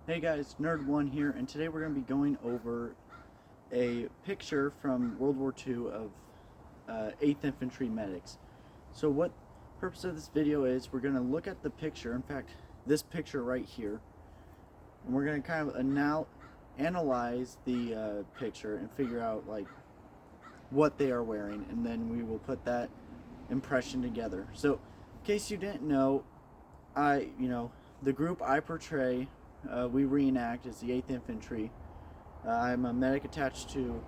Hey guys, Nerd1 here, and today we're going to be going over a picture from World War II of 8th Infantry medics. So what purpose of this video is, we're going to look at the picture, in fact, this picture right here, and we're going to kind of analyze the picture and figure out like what they are wearing, and then we will put that impression together. So, in case you didn't know, the group I portray, we reenact as the 8th Infantry. I'm a medic attached to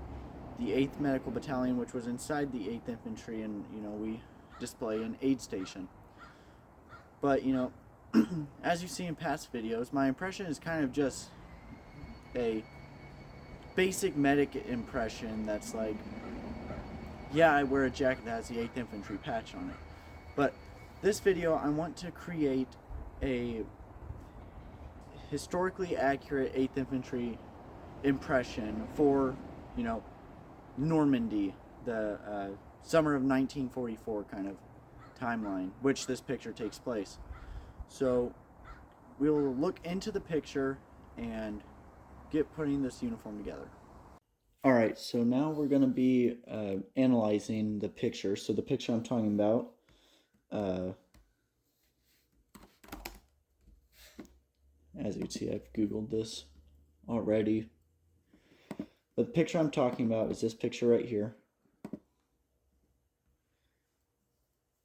the 8th Medical Battalion, which was inside the 8th Infantry, and we display an aid station. But as you see in past videos, my impression is kind of just a basic medic impression that's like, yeah, I wear a jacket that has the 8th Infantry patch on it. But this video, I want to create a historically accurate 8th Infantry impression for, Normandy, the summer of 1944 kind of timeline, which this picture takes place. So we'll look into the picture and get putting this uniform together. Alright, so now we're going to be analyzing the picture. So the picture I'm talking about, as you can see, I've Googled this already. But the picture I'm talking about is this picture right here.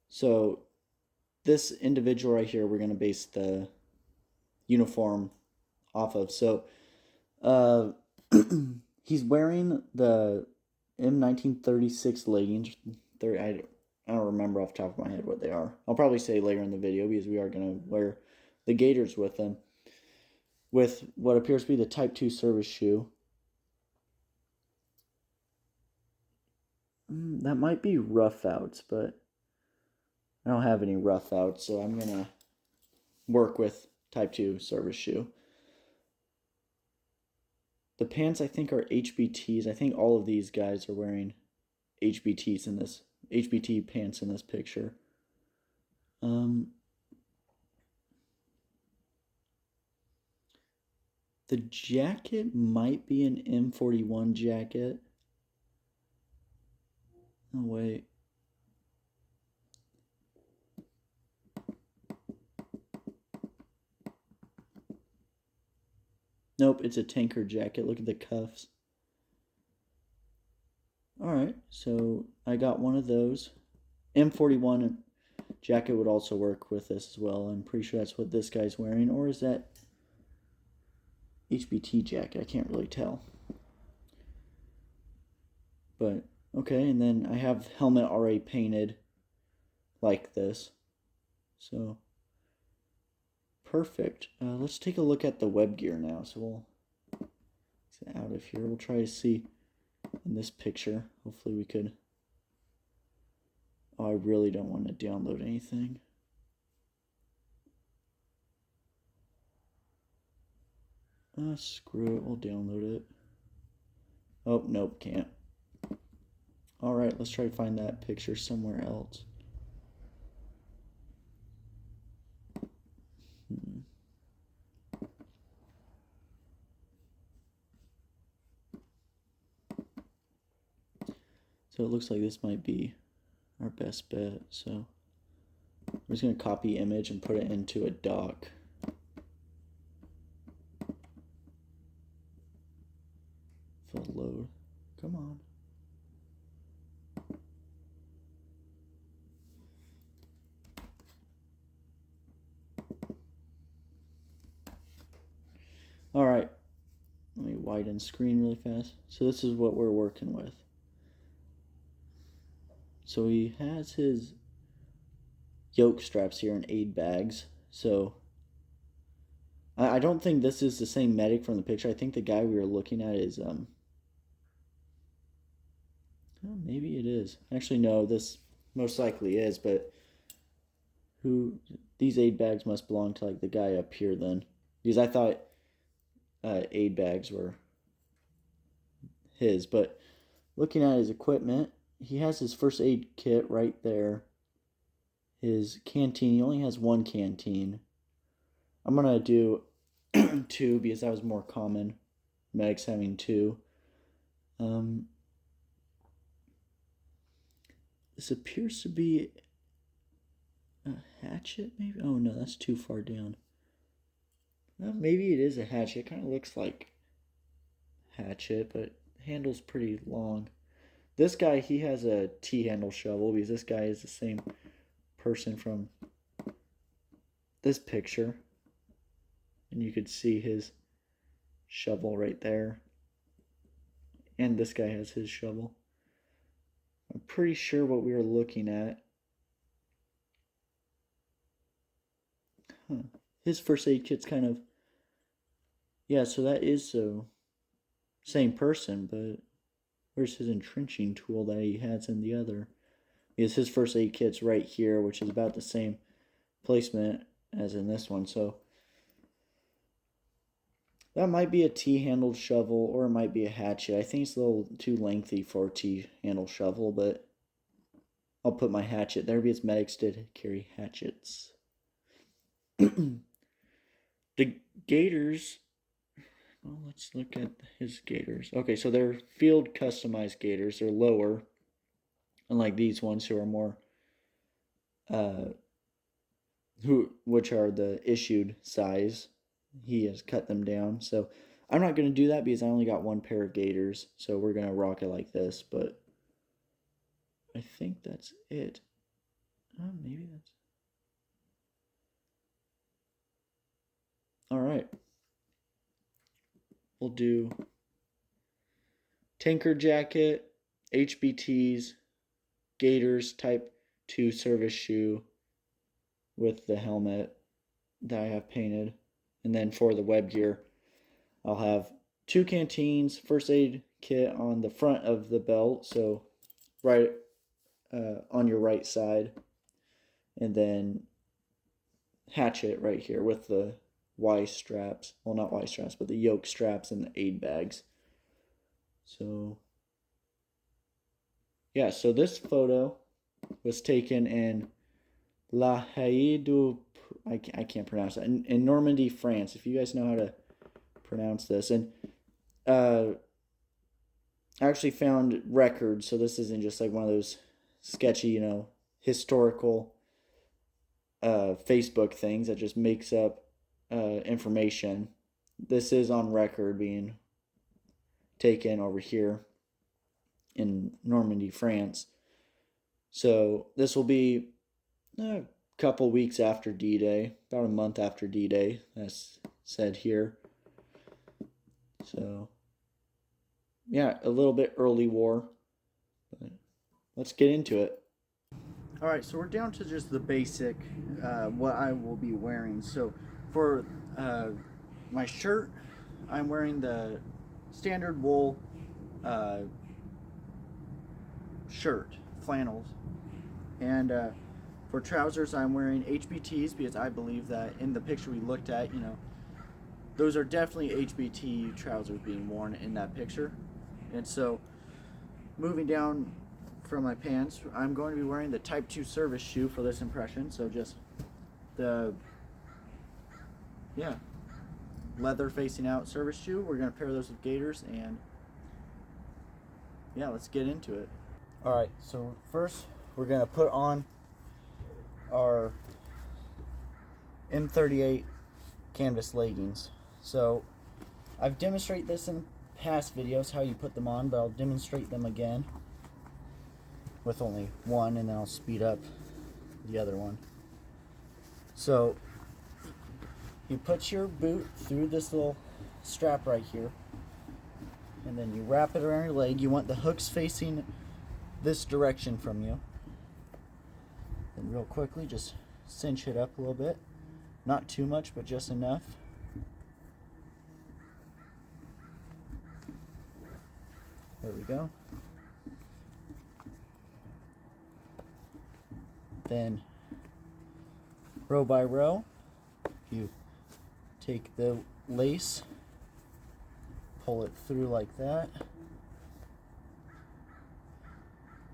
So this individual right here, we're going to base the uniform off of. So he's wearing the M1936 leggings. I don't remember off the top of my head what they are. I'll probably say later in the video because we are going to wear the gaiters with them, with what appears to be the Type 2 service shoe. That might be rough outs, but I don't have any rough outs, so I'm going to work with Type 2 service shoe. The pants, I think, are HBTs. I think all of these guys are wearing HBT pants in this picture. The jacket might be an M41 jacket. Oh, wait. Nope, it's a tanker jacket. Look at the cuffs. Alright, so I got one of those. M41 jacket would also work with this as well. I'm pretty sure that's what this guy's wearing. Or is that HBT jacket? I can't really tell. But, okay, and then I have helmet already painted like this. So, perfect. Let's take a look at the web gear now. So we'll get out of here. We'll try to see in this picture. Hopefully we could. Oh, I really don't want to download anything. Screw it. We'll download it. Oh, nope, can't. Alright, let's try to find that picture somewhere else. So it looks like this might be our best bet. So I'm just going to copy image and put it into a doc. Full load. Come on. Alright. Let me widen screen really fast. So this is what we're working with. So he has his yoke straps here in aid bags. So I don't think this is the same medic from the picture. I think the guy we were looking at is well, maybe it is. Actually, no, this most likely is, but these aid bags must belong to like the guy up here then. Because I thought aid bags were his, but looking at his equipment, he has his first aid kit right there. His canteen, he only has one canteen. I'm going to do two because that was more common. Medics having two. This appears to be a hatchet, maybe? Oh no, that's too far down. Well, maybe it is a hatchet. It kind of looks like hatchet, but handle's pretty long. This guy, he has a T-handle shovel because this guy is the same person from this picture. And you could see his shovel right there. And this guy has his shovel. I'm pretty sure what we were looking at. His first aid kit's kind of... Yeah, so that is the same person, but where's his entrenching tool that he has in the other? Because his first aid kit's right here, which is about the same placement as in this one. So that might be a T-handled shovel, or it might be a hatchet. I think it's a little too lengthy for a T-handled shovel, but I'll put my hatchet there because medics did carry hatchets. The gaiters, well, let's look at his gaiters. Okay, so they're field customized gaiters. They're lower, unlike these ones who are more, which are the issued size. He has cut them down. So I'm not going to do that because I only got one pair of gaiters. So we're going to rock it like this. But I think that's it. Oh, maybe that's... Alright. We'll do tanker jacket, HBTs, gaiters, type 2 service shoe with the helmet that I have painted. And then for the web gear, I'll have 2 canteens, first aid kit on the front of the belt, so right on your right side. And then hatchet right here with the Y straps. Well, not Y straps, but the yoke straps and the aid bags. So, yeah, so this photo was taken in La Haye du... I can't pronounce that. In Normandy, France, if you guys know how to pronounce this. And I actually found records, so this isn't just like one of those sketchy, historical Facebook things that just makes up information. This is on record being taken over here in Normandy, France. So this will be a couple weeks after D-Day, about a month after D-Day, as said here. So yeah, a little bit early war, but let's get into it. Alright, so we're down to just the basic, what I will be wearing. So for my shirt, I'm wearing the standard wool shirt, flannels. And for trousers, I'm wearing HBTs because I believe that in the picture we looked at, those are definitely HBT trousers being worn in that picture. And so moving down from my pants, I'm going to be wearing the Type 2 service shoe for this impression. So just the, leather facing out service shoe. We're going to pair those with gaiters, and yeah, let's get into it. Alright, so first we're going to put on our M38 canvas leggings. So I've demonstrated this in past videos how you put them on, but I'll demonstrate them again with only one, and then I'll speed up the other one. So you put your boot through this little strap right here, and then you wrap it around your leg. You want the hooks facing this direction from you. Then real quickly just cinch it up a little bit. Not too much, but just enough. There we go. Then row by row, you take the lace, pull it through like that.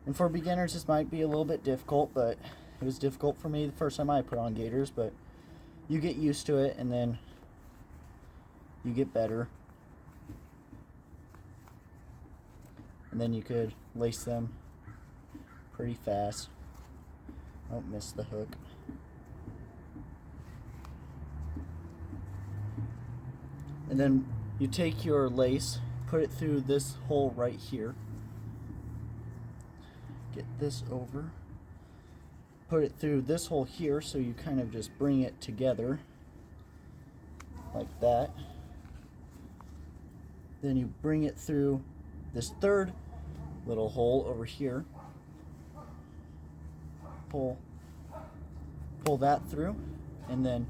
And for beginners, this might be a little bit difficult, but it was difficult for me the first time I put on gaiters, but you get used to it, and then you get better. And then you could lace them pretty fast. Don't miss the hook. And then you take your lace, put it through this hole right here. Get this over. Put it through this hole here, so you kind of just bring it together like that. Then you bring it through this third little hole over here. Pull that through, and then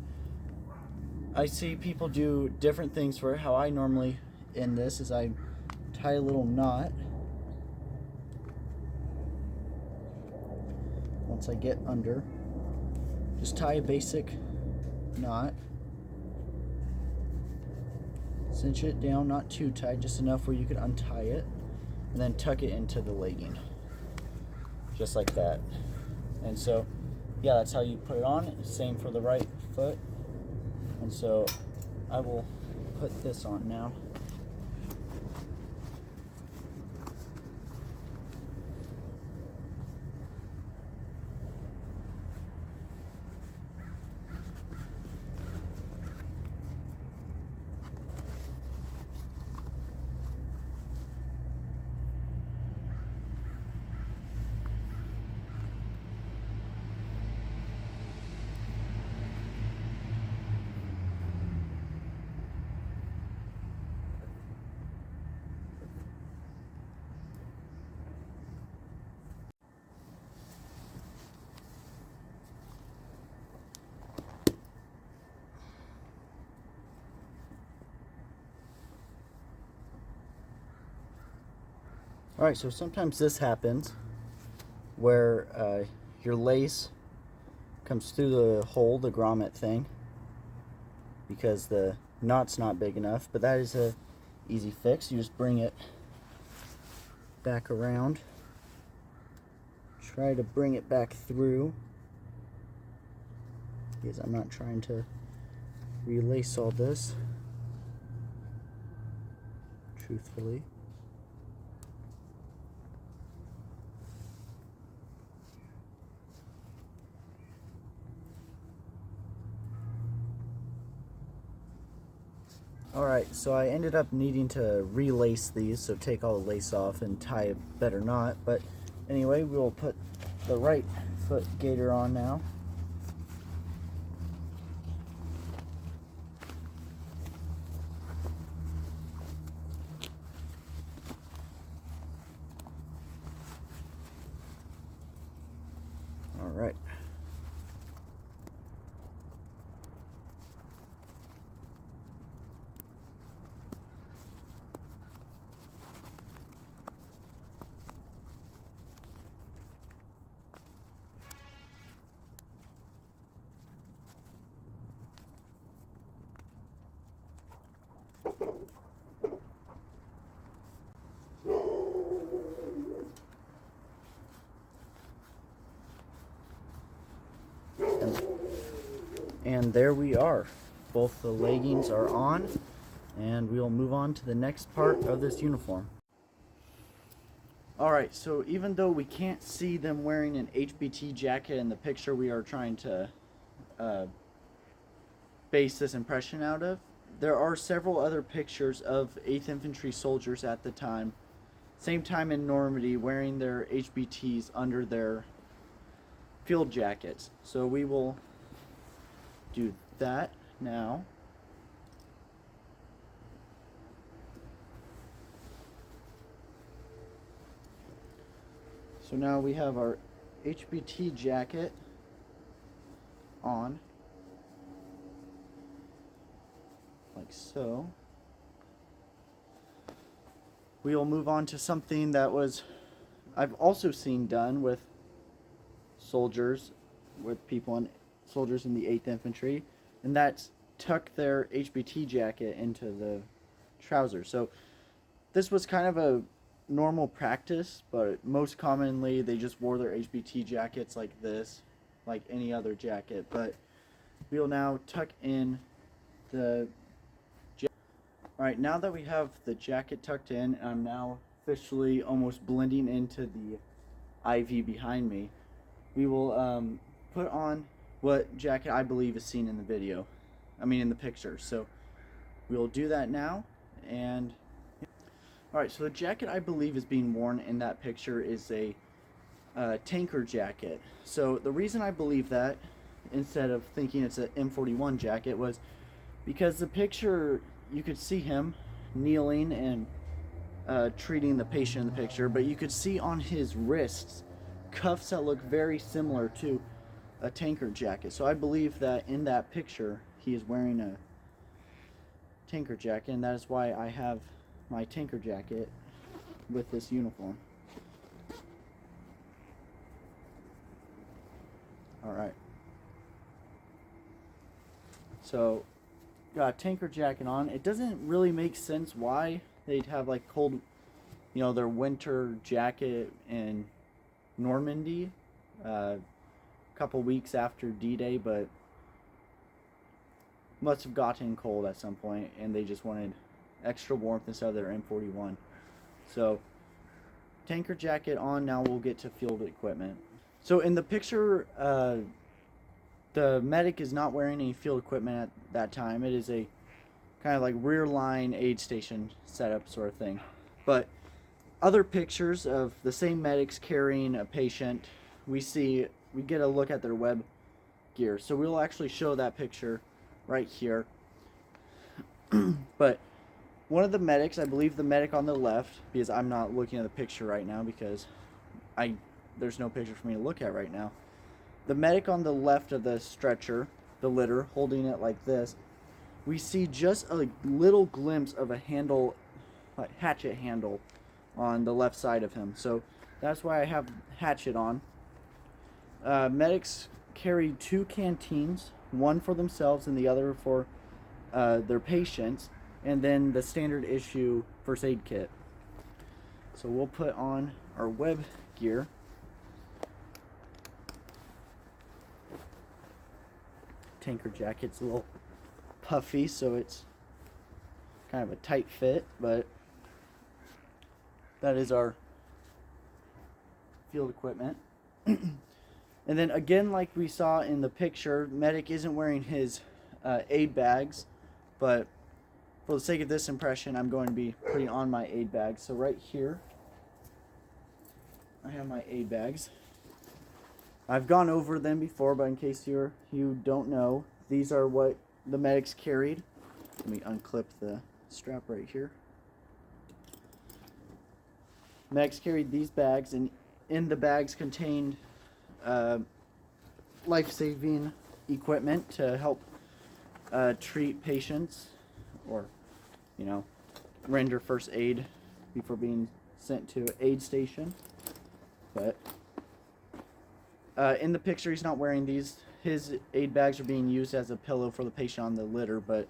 I see people do different things for how I normally end this is I tie a little knot. Once I get under, just tie a basic knot. Cinch it down, not too tight, just enough where you could untie it, and then tuck it into the legging, just like that. And so, yeah, that's how you put it on. Same for the right foot. And so I will put this on now. Alright, so sometimes this happens where your lace comes through the hole, the grommet thing, because the knot's not big enough, but that is a easy fix. You just bring it back around, try to bring it back through, because I'm not trying to relace all this, truthfully. Alright, so I ended up needing to relace these, so take all the lace off and tie a better knot. But anyway, we'll put the right foot gaiter on now. Alright. And there we are. Both the leggings are on, and we'll move on to the next part of this uniform. Alright, so even though we can't see them wearing an HBT jacket in the picture we are trying to base this impression out of, there are several other pictures of 8th Infantry soldiers at the time, same time in Normandy, wearing their HBTs under their field jackets. So we will do that now. So now we have our HBT jacket on, like so. We will move on to something that I've also seen done with soldiers, soldiers in the 8th Infantry, and that's tuck their HBT jacket into the trousers. So this was kind of a normal practice, but most commonly they just wore their HBT jackets like this, like any other jacket. But we'll now tuck in the jacket. Alright, now that we have the jacket tucked in, and I'm now officially almost blending into the IV behind me, we will put on what jacket I believe is seen in the video. I mean in the picture. So we'll do that now. And alright, so the jacket I believe is being worn in that picture is a tanker jacket. So the reason I believe that, instead of thinking it's an M41 jacket, was because the picture, you could see him kneeling and treating the patient in the picture, but you could see on his wrists cuffs that look very similar to a tanker jacket. So I believe that in that picture he is wearing a tanker jacket, and that is why I have my tanker jacket with this uniform. Alright. So, got a tanker jacket on. It doesn't really make sense why they'd have like cold, you know, their winter jacket in Normandy a couple weeks after D-Day, but must have gotten cold at some point and they just wanted extra warmth instead of their M41. So, tanker jacket on. Now we'll get to field equipment. So in the picture, the medic is not wearing any field equipment at that time. It is a kind of like rear line aid station setup sort of thing. But other pictures of the same medics carrying a patient, we get a look at their web gear. So we'll actually show that picture right here. But one of the medics, I believe the medic on the left, because I'm not looking at the picture right now because there's no picture for me to look at right now. The medic on the left of the stretcher, the litter, holding it like this, we see just a little glimpse of a handle, like hatchet handle, on the left side of him. So that's why I have hatchet on. Medics carry 2 canteens, one for themselves and the other for their patients, and then the standard issue first aid kit. So we'll put on our web gear. Tanker jacket's a little puffy, so it's kind of a tight fit, but that is our field equipment. And then again, like we saw in the picture, medic isn't wearing his aid bags, but for the sake of this impression, I'm going to be putting on my aid bags. So right here, I have my aid bags. I've gone over them before, but in case you don't know, these are what the medics carried. Let me unclip the strap right here. Medics carried these bags, and in the bags contained life-saving equipment to help treat patients, or, you know, render first aid before being sent to an aid station. But in the picture, he's not wearing these. His aid bags are being used as a pillow for the patient on the litter, but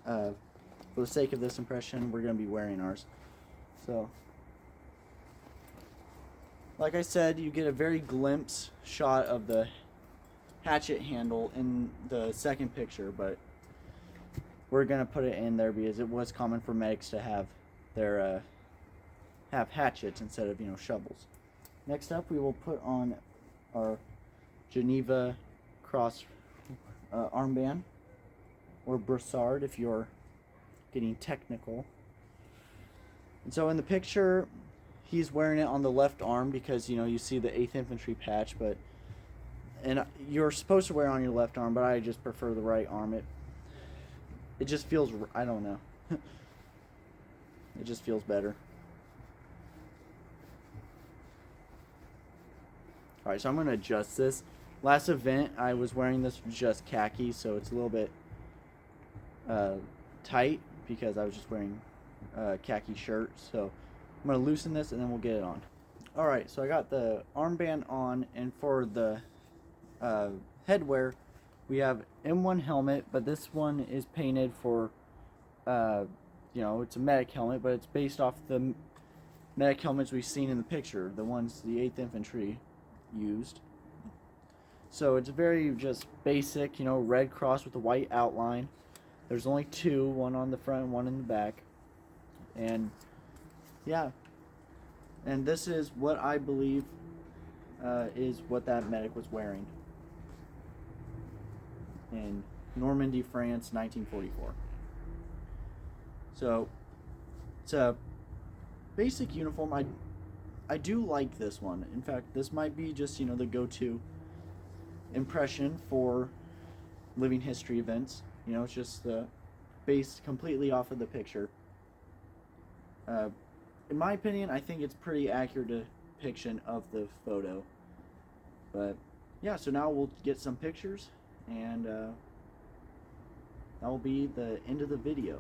for the sake of this impression, we're going to be wearing ours. So, like I said, you get a very glimpse shot of the hatchet handle in the second picture, but we're going to put it in there because it was common for medics to have their have hatchets instead of, you know, shovels. Next up, we will put on our Geneva Cross armband, or brassard if you're getting technical. And so in the picture, he's wearing it on the left arm because, you know, you see the 8th Infantry patch, and you're supposed to wear it on your left arm, but I just prefer the right arm. It just feels, I don't know. It just feels better. Alright, so I'm going to adjust this. Last event, I was wearing this just khaki, so it's a little bit tight because I was just wearing a khaki shirt. So I'm going to loosen this and then we'll get it on. Alright, so I got the armband on, and for the headwear, we have M1 helmet, but this one is painted for, you know, it's a medic helmet, but it's based off the medic helmets we've seen in the picture, the ones the 8th Infantry used. So it's very just basic, you know, red cross with a white outline. There's only two, one on the front and one in the back. And yeah, and this is what I believe is what that medic was wearing in Normandy, France, 1944. So it's a basic uniform. I do like this one. In fact, this might be just, you know, the go-to impression for living history events. You know, it's just based completely off of the picture. In my opinion, I think it's pretty accurate depiction of the photo. But yeah, so now we'll get some pictures, and that will be the end of the video.